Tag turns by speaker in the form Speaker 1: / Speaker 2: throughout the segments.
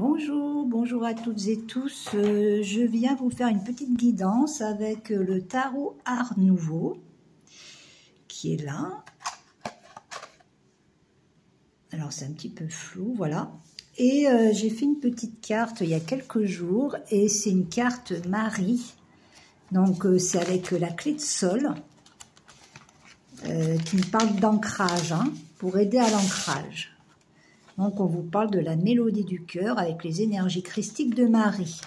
Speaker 1: Bonjour, bonjour à toutes et tous. Je viens vous faire une petite guidance avec le tarot Art Nouveau qui est là. Alors c'est un petit peu flou, voilà. Et j'ai fait une petite carte il y a quelques jours et c'est une carte Marie. Donc c'est avec la clé de sol qui me parle d'ancrage, hein, pour aider à l'ancrage. Donc, on vous parle de la mélodie du cœur avec les énergies christiques de Marie.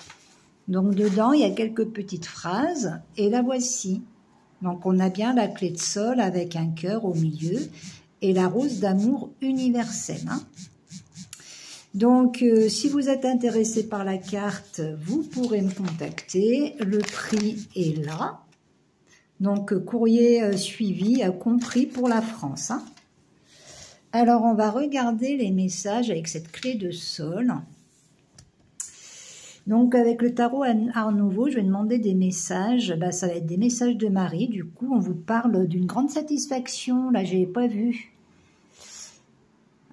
Speaker 1: Donc, dedans, il y a quelques petites phrases et la voici. Donc, on a bien la clé de sol avec un cœur au milieu et la rose d'amour universelle. Hein. Donc, si vous êtes intéressé par la carte, vous pourrez me contacter. Le prix est là. Donc, courrier suivi, compris pour la France. Hein. Alors, on va regarder les messages avec cette clé de sol. Donc, avec le tarot Art Nouveau, je vais demander des messages. Ben, ça va être des messages de Marie. Du coup, on vous parle d'une grande satisfaction. Là, je n'ai pas vu.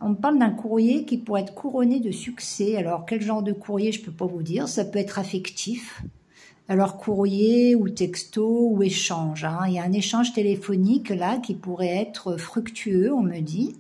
Speaker 1: On parle d'un courrier qui pourrait être couronné de succès. Alors, quel genre de courrier, je ne peux pas vous dire. Ça peut être affectif. Alors, courrier ou texto ou échange. Hein. Il y a un échange téléphonique, là, qui pourrait être fructueux, on me dit.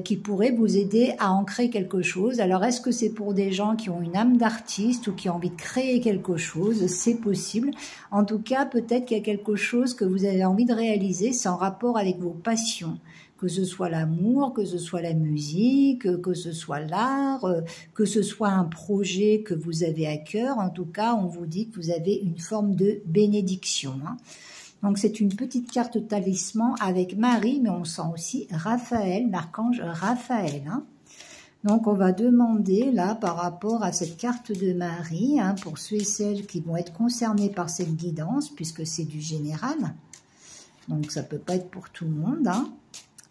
Speaker 1: Qui pourrait vous aider à ancrer quelque chose. Alors, est-ce que c'est pour des gens qui ont une âme d'artiste ou qui ont envie de créer quelque chose? C'est possible. En tout cas, peut-être qu'il y a quelque chose que vous avez envie de réaliser, c'est en rapport avec vos passions. Que ce soit l'amour, que ce soit la musique, que ce soit l'art, que ce soit un projet que vous avez à cœur. En tout cas, on vous dit que vous avez une forme de bénédiction. Hein. Donc, c'est une petite carte talisman avec Marie, mais on sent aussi Raphaël, l'archange Raphaël. Hein. Donc, on va demander, là, par rapport à cette carte de Marie, hein, pour ceux et celles qui vont être concernés par cette guidance, puisque c'est du général. Donc, ça ne peut pas être pour tout le monde. Hein.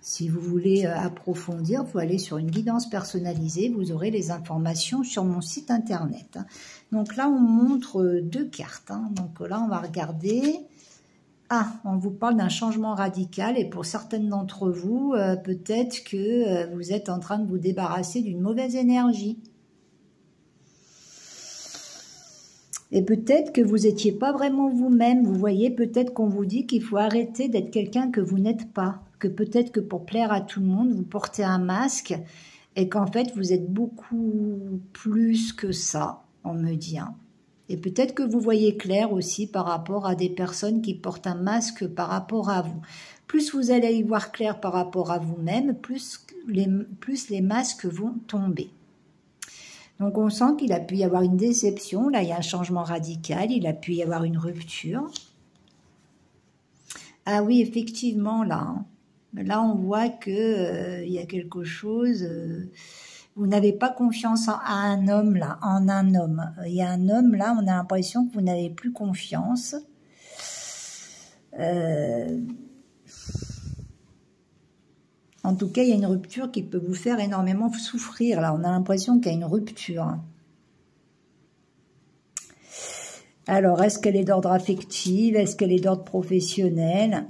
Speaker 1: Si vous voulez approfondir, il faut aller sur une guidance personnalisée. Vous aurez les informations sur mon site internet. Hein. Donc, là, on montre deux cartes. Hein. Donc, là, on va regarder... Ah, on vous parle d'un changement radical et pour certaines d'entre vous, peut-être que vous êtes en train de vous débarrasser d'une mauvaise énergie. Et peut-être que vous n'étiez pas vraiment vous-même. Vous voyez, peut-être qu'on vous dit qu'il faut arrêter d'être quelqu'un que vous n'êtes pas. Que peut-être que pour plaire à tout le monde, vous portez un masque et qu'en fait, vous êtes beaucoup plus que ça, on me dit. Hein. Et peut-être que vous voyez clair aussi par rapport à des personnes qui portent un masque par rapport à vous. Plus vous allez y voir clair par rapport à vous-même, plus les masques vont tomber. Donc on sent qu'il a pu y avoir une déception. Là, il y a un changement radical. Il a pu y avoir une rupture. Ah oui, effectivement, là. Hein. Là, on voit que y a quelque chose... Vous n'avez pas confiance à un homme, là, en un homme. Il y a un homme, là, on a l'impression que vous n'avez plus confiance. En tout cas, il y a une rupture qui peut vous faire énormément souffrir, là. On a l'impression qu'il y a une rupture. Alors, est-ce qu'elle est d'ordre affectif? Est-ce qu'elle est d'ordre professionnel?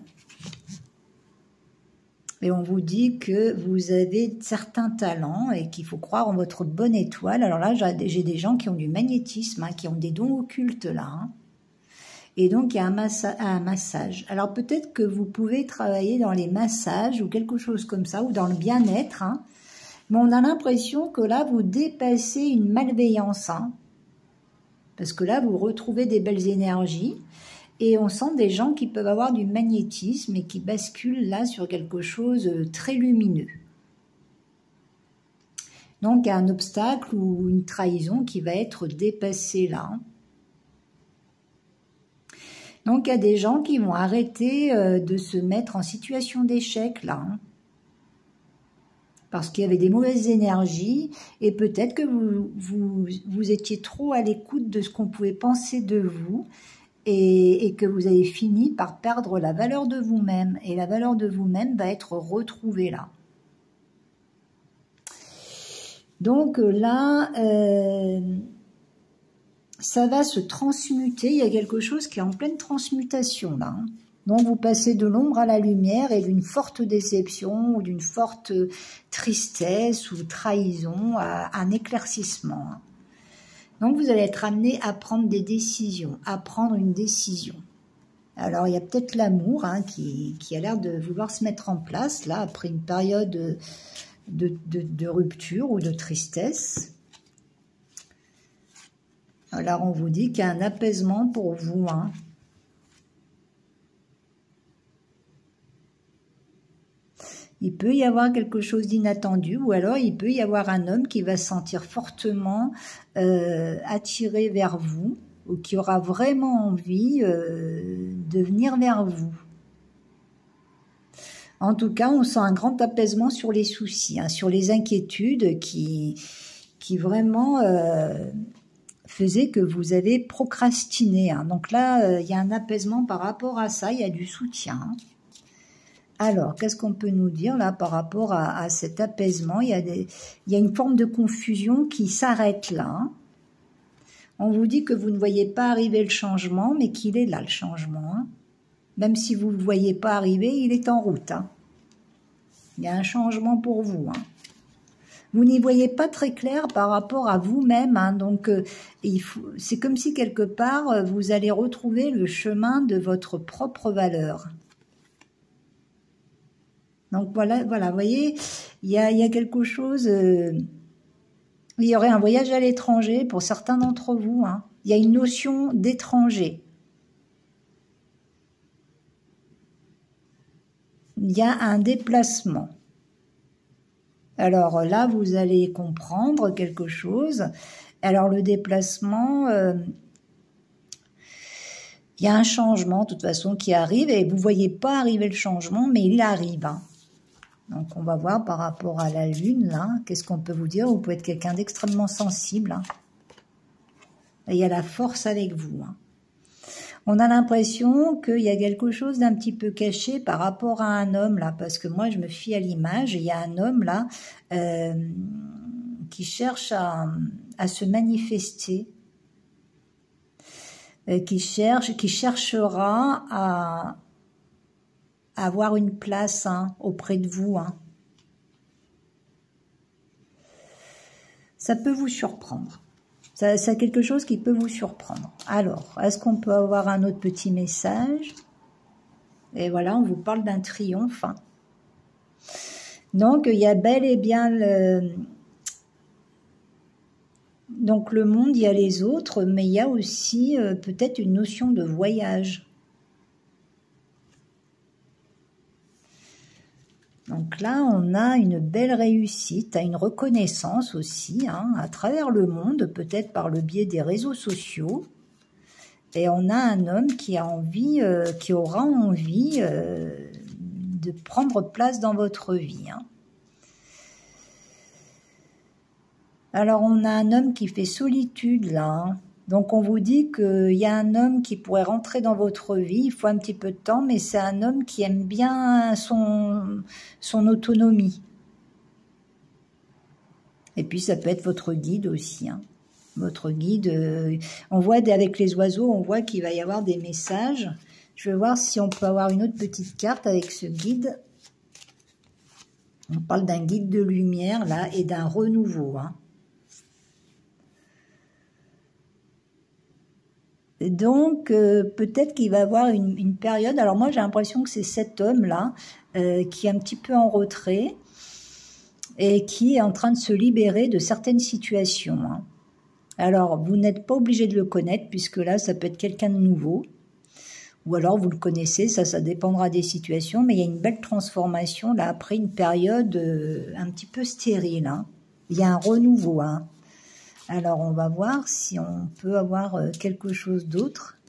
Speaker 1: Et on vous dit que vous avez certains talents et qu'il faut croire en votre bonne étoile. Alors là, j'ai des gens qui ont du magnétisme, hein, qui ont des dons occultes là. Hein. Et donc, il y a un massage. Alors peut-être que vous pouvez travailler dans les massages ou quelque chose comme ça, ou dans le bien-être. Hein. Mais on a l'impression que là, vous dépassez une malveillance. Hein. Parce que là, vous retrouvez des belles énergies. Et on sent des gens qui peuvent avoir du magnétisme et qui basculent là sur quelque chose de très lumineux. Donc, il y a un obstacle ou une trahison qui va être dépassée là. Donc, il y a des gens qui vont arrêter de se mettre en situation d'échec là. Parce qu'il y avait des mauvaises énergies et peut-être que vous étiez trop à l'écoute de ce qu'on pouvait penser de vous. Et que vous avez fini par perdre la valeur de vous-même. Et la valeur de vous-même va être retrouvée là. Donc là, ça va se transmuter. Il y a quelque chose qui est en pleine transmutation là. Hein. Donc vous passez de l'ombre à la lumière et d'une forte déception ou d'une forte tristesse ou trahison à un éclaircissement. Donc vous allez être amené à prendre des décisions, à prendre une décision. Alors il y a peut-être l'amour qui a l'air de vouloir se mettre en place là après une période de rupture ou de tristesse. Alors on vous dit qu'il y a un apaisement pour vous. Il peut y avoir quelque chose d'inattendu ou alors il peut y avoir un homme qui va se sentir fortement attiré vers vous ou qui aura vraiment envie de venir vers vous. En tout cas, on sent un grand apaisement sur les soucis, sur les inquiétudes qui vraiment faisaient que vous avez procrastiné. Donc là, il y a un apaisement par rapport à ça, il y a du soutien. Alors, qu'est-ce qu'on peut nous dire là par rapport à cet apaisement? Il y a une forme de confusion qui s'arrête là. On vous dit que vous ne voyez pas arriver le changement, mais qu'il est là le changement. Même si vous ne le voyez pas arriver, il est en route. Il y a un changement pour vous. Vous n'y voyez pas très clair par rapport à vous-même. Donc, c'est comme si quelque part, vous allez retrouver le chemin de votre propre valeur. Donc voilà, vous voyez, il y a quelque chose, il y aurait un voyage à l'étranger pour certains d'entre vous. Il y a une notion d'étranger. Il y a un déplacement. Alors là, vous allez comprendre quelque chose. Alors le déplacement, il y a un changement de toute façon qui arrive et vous ne voyez pas arriver le changement, mais il arrive. Donc on va voir par rapport à la lune, là, qu'est-ce qu'on peut vous dire? Vous pouvez être quelqu'un d'extrêmement sensible. Et il y a la force avec vous. On a l'impression qu'il y a quelque chose d'un petit peu caché par rapport à un homme, là, parce que moi je me fie à l'image, et il y a un homme là qui cherche à se manifester, qui cherchera à avoir une place auprès de vous. Ça peut vous surprendre. C'est quelque chose qui peut vous surprendre. Alors, est-ce qu'on peut avoir un autre petit message? Et voilà, on vous parle d'un triomphe. Donc, il y a bel et bien donc le monde, il y a les autres, mais il y a aussi peut-être une notion de voyage. Donc là, on a une belle réussite, une reconnaissance aussi, à travers le monde, peut-être par le biais des réseaux sociaux. Et on a un homme qui a envie, qui aura envie de prendre place dans votre vie. Alors, on a un homme qui fait solitude là. Donc, on vous dit qu'il y a un homme qui pourrait rentrer dans votre vie. Il faut un petit peu de temps, mais c'est un homme qui aime bien son autonomie. Et puis, ça peut être votre guide aussi. Votre guide, on voit avec les oiseaux, on voit qu'il va y avoir des messages. Je vais voir si on peut avoir une autre petite carte avec ce guide. On parle d'un guide de lumière, là, et d'un renouveau, Donc, peut-être qu'il va avoir une période... Alors moi, j'ai l'impression que c'est cet homme-là qui est un petit peu en retrait et qui est en train de se libérer de certaines situations. Alors, vous n'êtes pas obligé de le connaître puisque là, ça peut être quelqu'un de nouveau. Ou alors, vous le connaissez, ça dépendra des situations. Mais il y a une belle transformation là après une période un petit peu stérile. Il y a un renouveau, Alors, on va voir si on peut avoir quelque chose d'autre.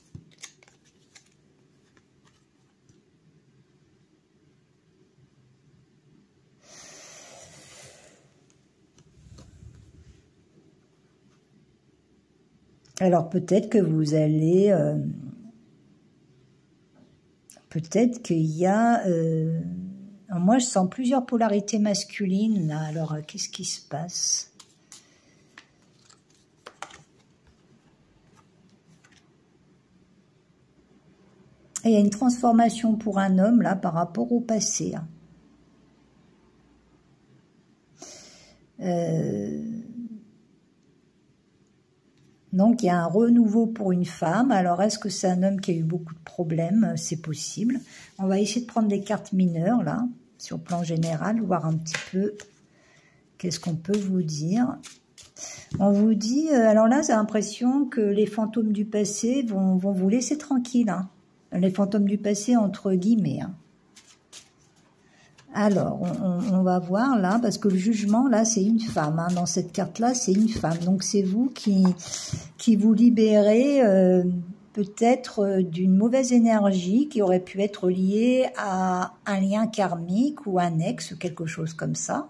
Speaker 1: Alors, peut-être que vous allez... peut-être qu'il y a... moi, je sens plusieurs polarités masculines, là. Alors, qu'est-ce qui se passe ? Et il y a une transformation pour un homme, là, par rapport au passé. Donc, il y a un renouveau pour une femme. Alors, est-ce que c'est un homme qui a eu beaucoup de problèmes? C'est possible. On va essayer de prendre des cartes mineures, là, sur le plan général, voir un petit peu qu'est-ce qu'on peut vous dire. On vous dit, alors là, j'ai l'impression que les fantômes du passé vont vous laisser tranquille. Hein. Les fantômes du passé, entre guillemets. Hein. Alors, on va voir là, parce que le jugement, là, c'est une femme. Hein. Dans cette carte-là, c'est une femme. Donc, c'est vous qui vous libérez peut-être d'une mauvaise énergie qui aurait pu être liée à un lien karmique ou un ex, quelque chose comme ça.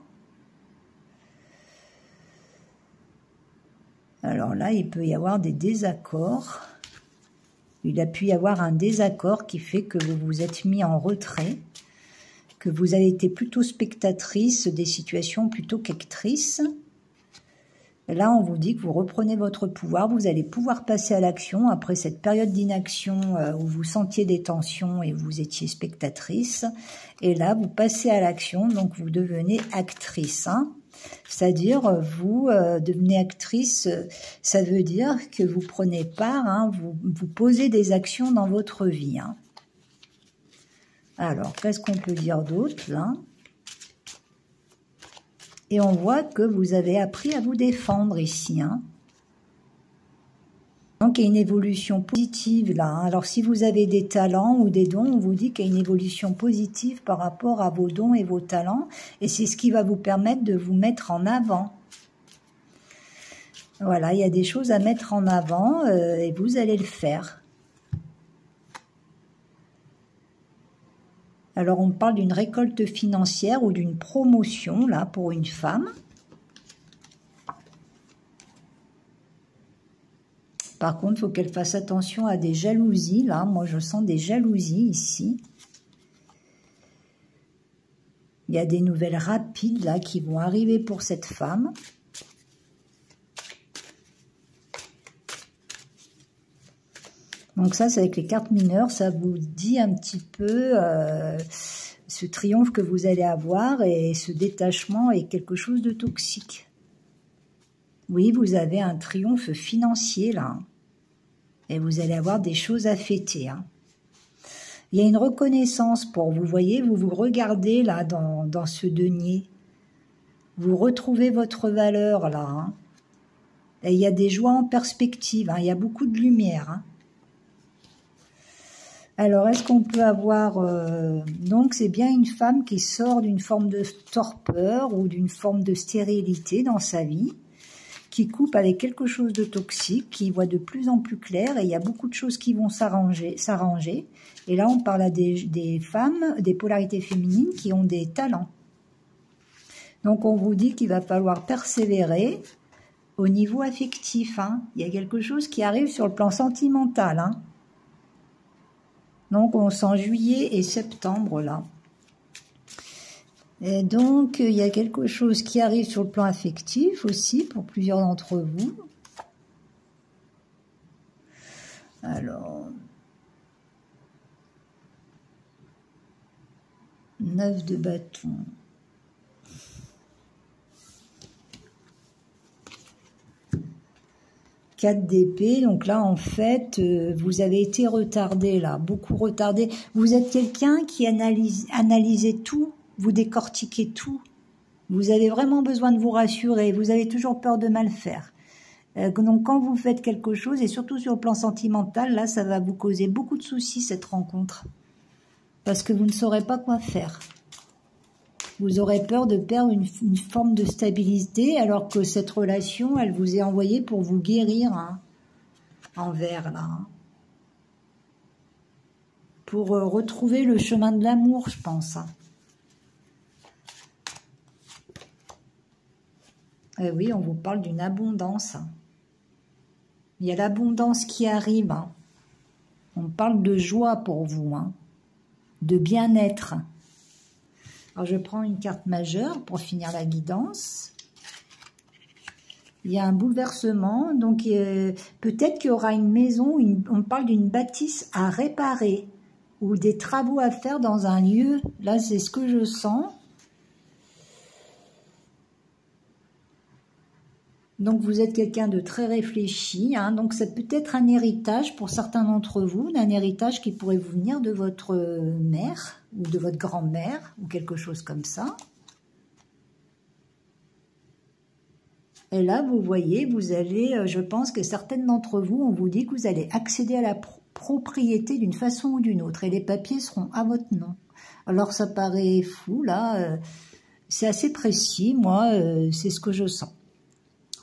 Speaker 1: Alors là, il peut y avoir des désaccords. Il a pu y avoir un désaccord qui fait que vous vous êtes mis en retrait, que vous avez été plutôt spectatrice des situations plutôt qu'actrice. Là, on vous dit que vous reprenez votre pouvoir, vous allez pouvoir passer à l'action après cette période d'inaction où vous sentiez des tensions et vous étiez spectatrice. Et là, vous passez à l'action, donc vous devenez actrice. Hein. C'est-à-dire, vous devenez actrice, ça veut dire que vous prenez part, hein, vous posez des actions dans votre vie. Hein. Alors, qu'est-ce qu'on peut dire d'autre, là? Et on voit que vous avez appris à vous défendre ici. Hein. Donc, il y a une évolution positive, là. Hein. Alors, si vous avez des talents ou des dons, on vous dit qu'il y a une évolution positive par rapport à vos dons et vos talents. Et c'est ce qui va vous permettre de vous mettre en avant. Voilà, il y a des choses à mettre en avant et vous allez le faire. Alors, on parle d'une récolte financière ou d'une promotion, là, pour une femme. Par contre, il faut qu'elle fasse attention à des jalousies, là. Moi, je sens des jalousies ici. Il y a des nouvelles rapides, là, qui vont arriver pour cette femme. Donc ça, c'est avec les cartes mineures, ça vous dit un petit peu ce triomphe que vous allez avoir et ce détachement est quelque chose de toxique. Oui, vous avez un triomphe financier là. Et vous allez avoir des choses à fêter. Hein. Il y a une reconnaissance pour vous, voyez, vous vous regardez là dans ce denier. Vous retrouvez votre valeur là. Hein. Et il y a des joies en perspective, hein. Il y a beaucoup de lumière. Hein. Alors, est-ce qu'on peut avoir... donc, c'est bien une femme qui sort d'une forme de torpeur ou d'une forme de stérilité dans sa vie, qui coupe avec quelque chose de toxique, qui voit de plus en plus clair, et il y a beaucoup de choses qui vont s'arranger. Et là, on parle à des femmes, des polarités féminines qui ont des talents. Donc, on vous dit qu'il va falloir persévérer au niveau affectif. Hein. Il y a quelque chose qui arrive sur le plan sentimental, hein. Donc, on sent juillet et septembre, là. Et donc, il y a quelque chose qui arrive sur le plan affectif aussi, pour plusieurs d'entre vous. Alors... 9 de bâton. 4 d'épée, donc là en fait vous avez été retardé là, beaucoup retardé. Vous êtes quelqu'un qui analysez tout, vous décortiquez tout. Vous avez vraiment besoin de vous rassurer, vous avez toujours peur de mal faire. Donc quand vous faites quelque chose, et surtout sur le plan sentimental, là ça va vous causer beaucoup de soucis cette rencontre. Parce que vous ne saurez pas quoi faire. Vous aurez peur de perdre une forme de stabilité, alors que cette relation, elle vous est envoyée pour vous guérir, hein, en vert, là. Hein. Pour retrouver le chemin de l'amour, je pense. Hein. Et oui, on vous parle d'une abondance. Hein. Il y a l'abondance qui arrive. Hein. On parle de joie pour vous, hein, de bien-être. Alors, je prends une carte majeure pour finir la guidance. Il y a un bouleversement, donc peut-être qu'il y aura une maison, on parle d'une bâtisse à réparer. ou des travaux à faire dans un lieu. Là, c'est ce que je sens. Donc, vous êtes quelqu'un de très réfléchi. Hein. Donc, ça peut être un héritage pour certains d'entre vous, d'un héritage qui pourrait vous venir de votre mère ou de votre grand-mère ou quelque chose comme ça. Et là, vous voyez, vous allez, je pense que certaines d'entre vous, on vous dit que vous allez accéder à la propriété d'une façon ou d'une autre. Et les papiers seront à votre nom. Alors, ça paraît fou, là. C'est assez précis, moi, c'est ce que je sens.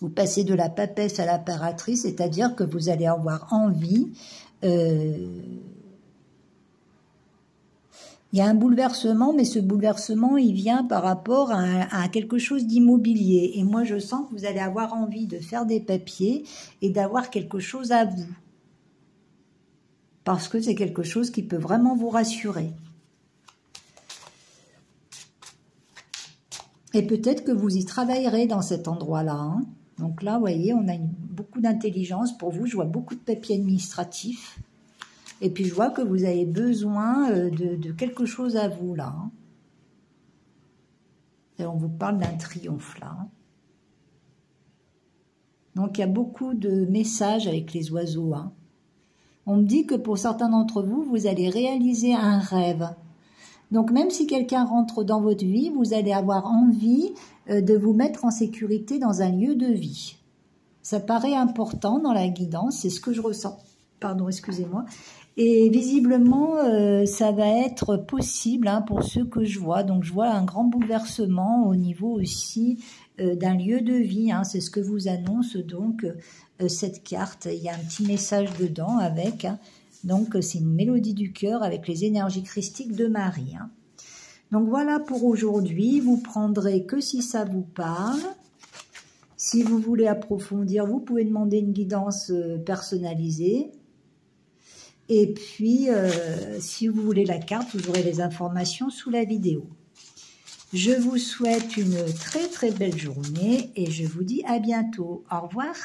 Speaker 1: Vous passez de la papesse à l'impératrice, c'est-à-dire que vous allez avoir envie. Il y a un bouleversement, mais ce bouleversement, il vient par rapport à quelque chose d'immobilier. Et moi, je sens que vous allez avoir envie de faire des papiers et d'avoir quelque chose à vous. Parce que c'est quelque chose qui peut vraiment vous rassurer. Et peut-être que vous y travaillerez dans cet endroit-là, hein. Donc là, vous voyez, on a beaucoup d'intelligence pour vous. Je vois beaucoup de papiers administratifs. Et puis, je vois que vous avez besoin de quelque chose à vous, là. Hein. Et on vous parle d'un triomphe, là. Hein. Donc, il y a beaucoup de messages avec les oiseaux. Hein. On me dit que pour certains d'entre vous, vous allez réaliser un rêve. Donc, même si quelqu'un rentre dans votre vie, vous allez avoir envie de vous mettre en sécurité dans un lieu de vie. Ça paraît important dans la guidance, c'est ce que je ressens. Pardon, excusez-moi. Et visiblement, ça va être possible hein, pour ceux que je vois. Donc, je vois un grand bouleversement au niveau aussi d'un lieu de vie. Hein. C'est ce que vous annonce donc cette carte. Il y a un petit message dedans avec... Hein. Donc, c'est une mélodie du cœur avec les énergies christiques de Marie. Hein. Donc, voilà pour aujourd'hui. Vous prendrez que si ça vous parle. Si vous voulez approfondir, vous pouvez demander une guidance personnalisée. Et puis, si vous voulez la carte, vous aurez les informations sous la vidéo. Je vous souhaite une très très belle journée et je vous dis à bientôt. Au revoir.